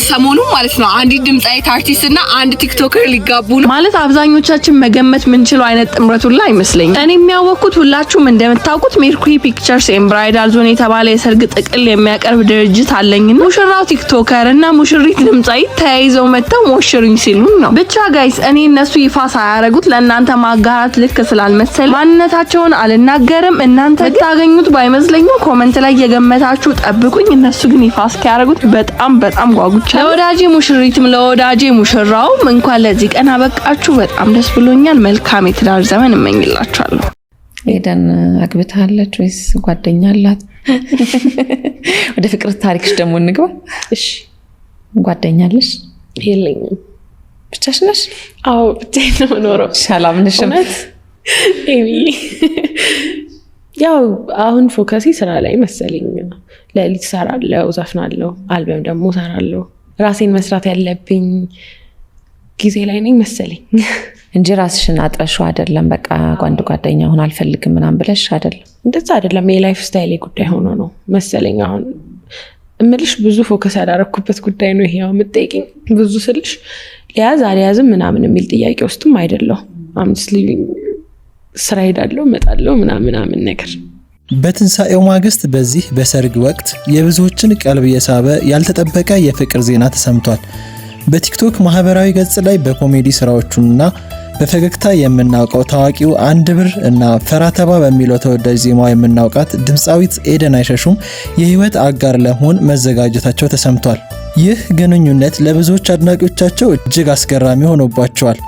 ሰሞኑ ማለት ነው አንድ ድምጻዊት አርቲስት እና አንድ ቲክቶከር ሊጋቡ ነው ማለት አብዛኞቻችን መገመት ምንችለው አይነት ጥምረቱላ አይመስለኝም። እኔ የሚያወቁት ሁላችሁም እንደምታውቁት ሜርኩሪ ፒክቸርስ ኤንድ ብራይዳል ዞን የተባለ የሰርግ ጥቅል የሚያቀርብ ድርጅት አለኝና ሙሽራው ቲክቶከር እና ሙሽሪት ድምጻዊት ተያይዘው መተው ሞሽሩኝ ሲሉን ነው። ብቻ ጋይስ እኔ እነሱ ይፋ ሳያረጉት ለእናንተ ማጋራት ልክ ስላልመሰለ ማንነታቸውን አልናገርም። እናንተ ታገኙት ባይመስለኝም ኮሜንት ላይ የገመታችሁ ጠብቁኝ። እነሱ ግን ይፋ እስኪያረጉት በጣም ጓጉቻለሁ። ለወዳጄ ሙሽሪትም ለወዳጄ ሙሽራውም እንኳን ለዚህ ቀን አበቃችሁ። በጣም ደስ ብሎኛል። መልካም የትዳር ዘመን እመኝላችኋለሁ። ኤደን አግብታለች ወይስ ጓደኛ አላት? ወደ ፍቅር ታሪክሽ ደግሞ እንግባ። እሺ ጓደኛ አለሽ? የለኝም። ብቻሽን ነሽ? አዎ ብቻዬን ነው የምኖረው። ሰላም ነሽ? ኤቢ ያው አሁን ፎከሲ ስራ ላይ መሰለኝ። ለሊት ሰራለሁ፣ ዘፍናለሁ፣ አልበም ደግሞ ሰራለሁ። ራሴን መስራት ያለብኝ ጊዜ ላይ ነኝ መሰለኝ እንጂ ራስሽን አጥረሽው አይደለም። በቃ ጓደኛ ሆነ አልፈልግም ምናምን ብለሽ አይደለም። እንደዛ አይደለም። የላይፍ ስታይል ጉዳይ ሆኖ ነው መሰለኝ። አሁን እምልሽ ብዙ ፎከስ ያደረኩበት ጉዳይ ነው ይሄው የምትጠይቂኝ። ብዙ ስልሽ ሊያዝ አልያዝም ምናምን የሚል ጥያቄ ውስጥም አይደለሁ። አምስት ሊቪንግ ስራ ሄዳለሁ እመጣለሁ ምናምን ነገር። በትንሳኤው ማግስት በዚህ በሰርግ ወቅት የብዙዎችን ቀልብ የሳበ ያልተጠበቀ የፍቅር ዜና ተሰምቷል። በቲክቶክ ማህበራዊ ገጽ ላይ በኮሜዲ ስራዎቹና በፈገግታ የምናውቀው ታዋቂው አንድ ብር እና ፈራተባ በሚለው ተወዳጅ ዜማው የምናውቃት ድምፃዊት ኤደን አይሸሹም የህይወት አጋር ለመሆን መዘጋጀታቸው ተሰምቷል። ይህ ግንኙነት ለብዙዎች አድናቂዎቻቸው እጅግ አስገራሚ ሆኖባቸዋል።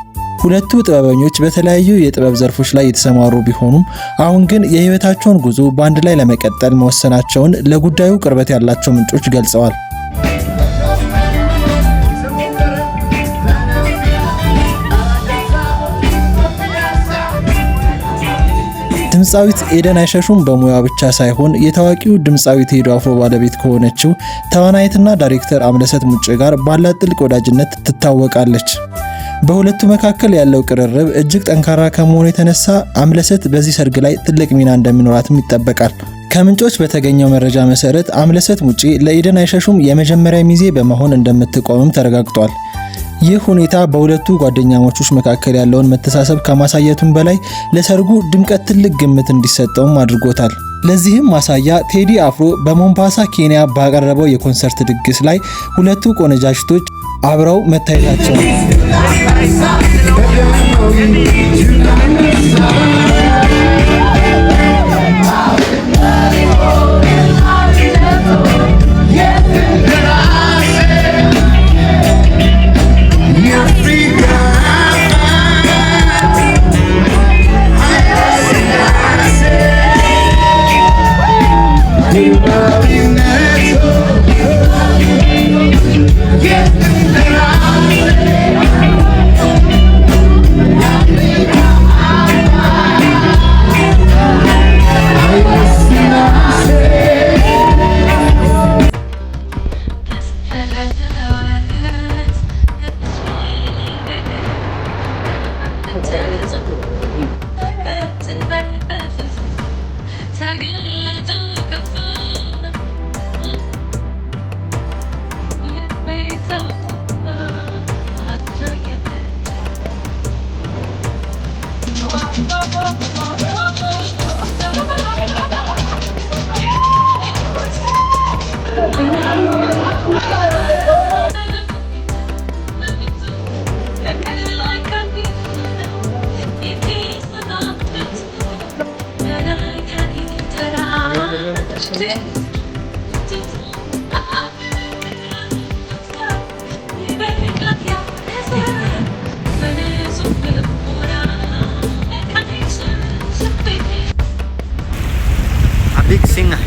ሁለቱ ጥበበኞች በተለያዩ የጥበብ ዘርፎች ላይ የተሰማሩ ቢሆኑም አሁን ግን የህይወታቸውን ጉዞ በአንድ ላይ ለመቀጠል መወሰናቸውን ለጉዳዩ ቅርበት ያላቸው ምንጮች ገልጸዋል። ድምፃዊት ኤደን አይሸሹም በሙያ ብቻ ሳይሆን የታዋቂው ድምፃዊ ቴዲ አፍሮ ባለቤት ከሆነችው ተዋናይትና ዳይሬክተር አምለሰት ሙጬ ጋር ባላት ጥልቅ ወዳጅነት ትታወቃለች። በሁለቱ መካከል ያለው ቅርርብ እጅግ ጠንካራ ከመሆኑ የተነሳ አምለሰት በዚህ ሰርግ ላይ ትልቅ ሚና እንደሚኖራትም ይጠበቃል። ከምንጮች በተገኘው መረጃ መሰረት አምለሰት ሙጬ ለኤደን አይሸሹም የመጀመሪያ ሚዜ በመሆን እንደምትቆምም ተረጋግጧል። ይህ ሁኔታ በሁለቱ ጓደኛሞች መካከል ያለውን መተሳሰብ ከማሳየቱም በላይ ለሰርጉ ድምቀት ትልቅ ግምት እንዲሰጠውም አድርጎታል። ለዚህም ማሳያ ቴዲ አፍሮ በሞምባሳ ኬንያ ባቀረበው የኮንሰርት ድግስ ላይ ሁለቱ ቆነጃጅቶች አብረው መታየታቸው big singer.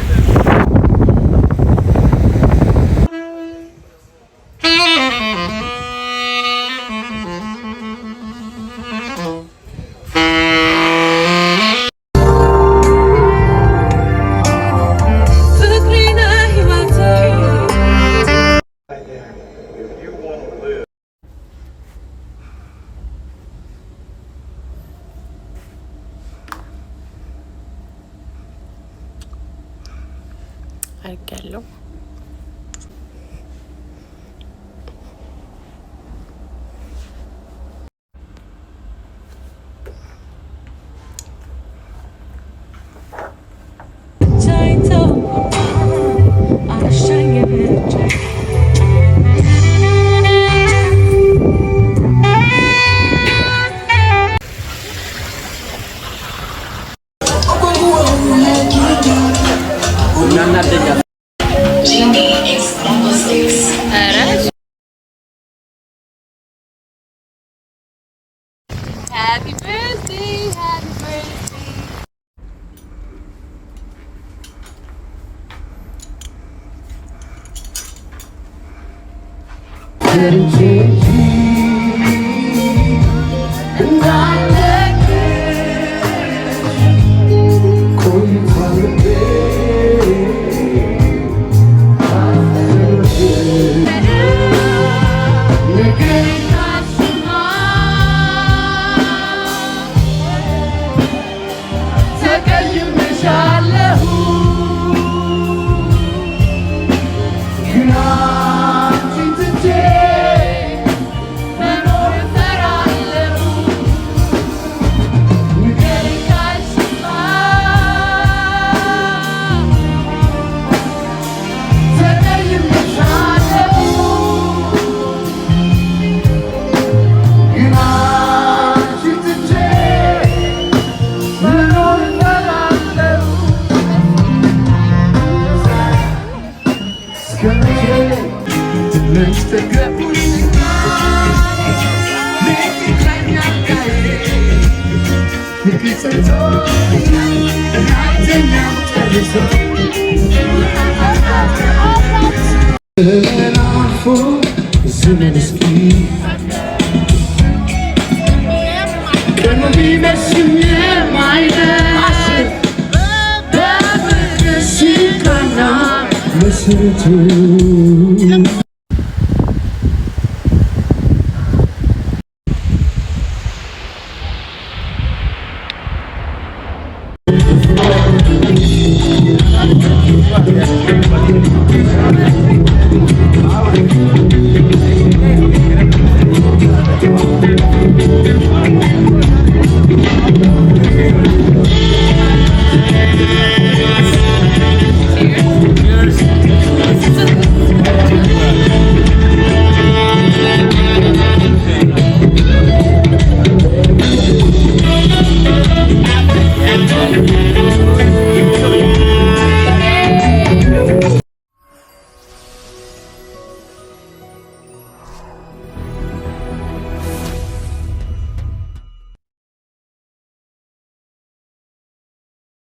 አርጋለሁ Listen to